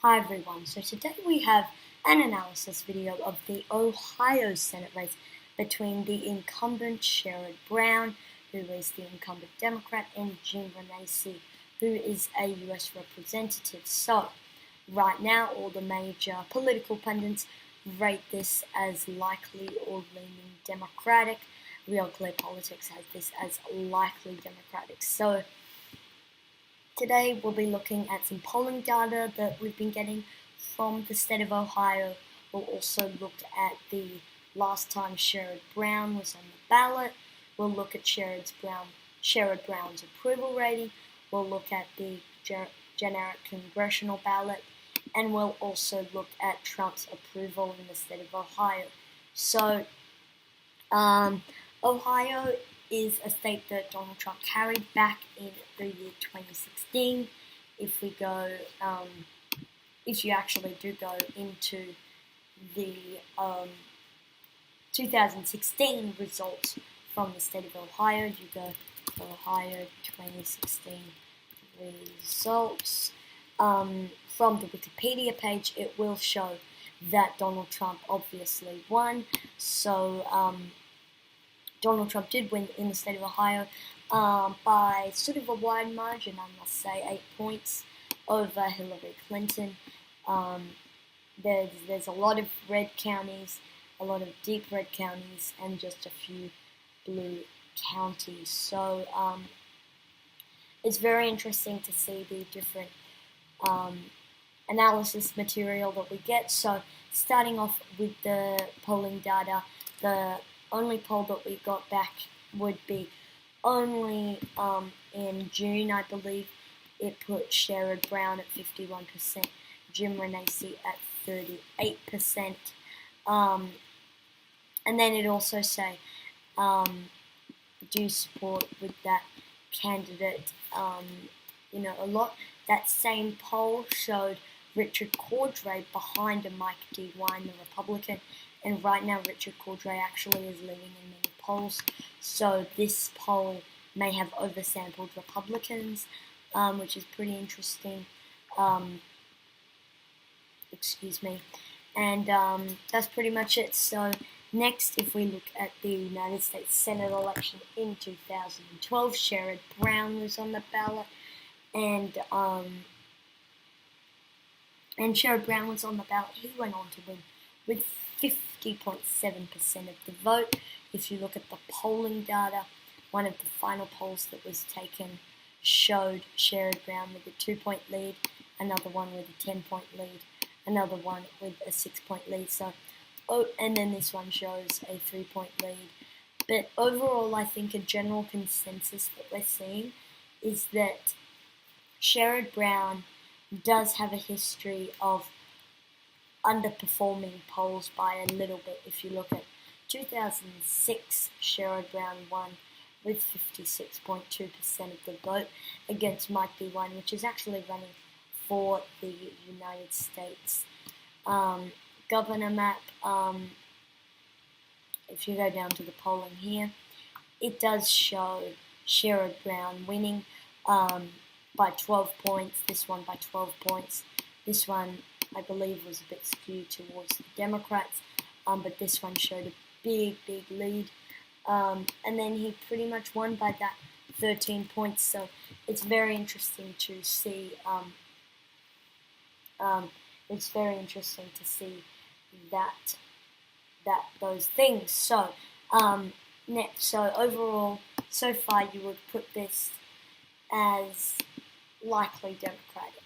Hi everyone, so today we have an analysis video of the Ohio Senate race between the incumbent Sherrod Brown, who is the incumbent Democrat, and Jim Renacci, who is a US representative. So, right now all the major political pundits rate this as likely or leaning Democratic. Real Clear Politics has this as likely Democratic. So, today we'll be looking at some polling data that we've been getting from the state of Ohio. We'll also look at the last time Sherrod Brown was on the ballot. We'll look at Sherrod Brown's approval rating. We'll look at the generic congressional ballot. And we'll also look at Trump's approval in the state of Ohio. So, Ohio is a state that Donald Trump carried back in the year 2016. If you actually do go into the 2016 results from the state of Ohio, you go to Ohio 2016 results. From the Wikipedia page, it will show that Donald Trump obviously won. So, Donald Trump did win in the state of Ohio by sort of a wide margin, I must say, 8 points over Hillary Clinton. There's a lot of red counties, a lot of deep red counties, and just a few blue counties. So it's very interesting to see the different analysis material that we get. So starting off with the polling data, the only poll that we got back would be only in June, I believe. It put Sherrod Brown at 51%, Jim Renacci at 38%. And then it also say, do you support with that candidate, a lot. That same poll showed Richard Cordray behind a Mike DeWine, the Republican, and right now Richard Cordray actually is leading in many polls, so this poll may have oversampled Republicans, which is pretty interesting. And that's pretty much it. So next, if we look at the United States Senate election in 2012, Sherrod Brown was on the ballot, and Sherrod Brown was on the ballot. He went on to win with 50.7% of the vote. If you look at the polling data, one of the final polls that was taken showed Sherrod Brown with a 2-point lead, another one with a 10-point lead, another one with a 6-point lead. So, and then this one shows a 3-point lead. But overall, I think a general consensus that we're seeing is that Sherrod Brown does have a history of underperforming polls by a little bit. If you look at 2006, Sherrod Brown won with 56.2% of the vote against Mike DeWine, which is actually running for the United States governor map. If you go down to the polling here, it does show Sherrod Brown winning by 12 points, this one by 12 points. This one, I believe, was a bit skewed towards the Democrats, but this one showed a big lead. And then he pretty much won by that 13 points, so it's very interesting to see. It's very interesting to see that those things. So, next, so overall, so far you would put this as likely Democratic.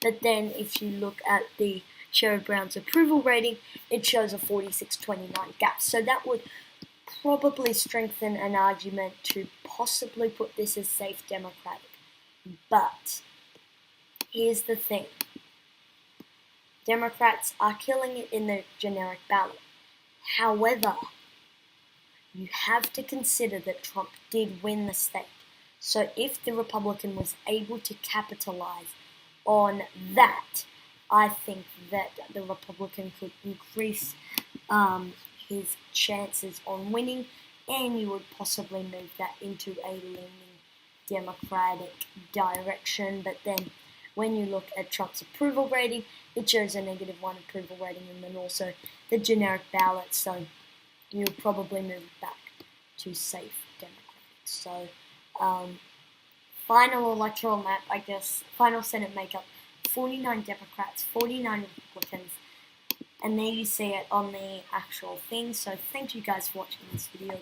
But then if you look at the Sherrod Brown's approval rating, it shows a 46-29 gap. So that would probably strengthen an argument to possibly put this as safe Democratic. But here's the thing. Democrats are killing it in the generic ballot. However, you have to consider that Trump did win the state. So if the Republican was able to capitalize on that, I think that the Republican could increase his chances on winning, and you would possibly move that into a leaning Democratic direction. But then when you look at Trump's approval rating, it shows a -1 approval rating, and then also the generic ballot, so you'll probably move it back to safe Democratic. So, final electoral map, I guess, final Senate makeup, 49 Democrats, 49 Republicans, and there you see it on the actual thing. So thank you guys for watching this video.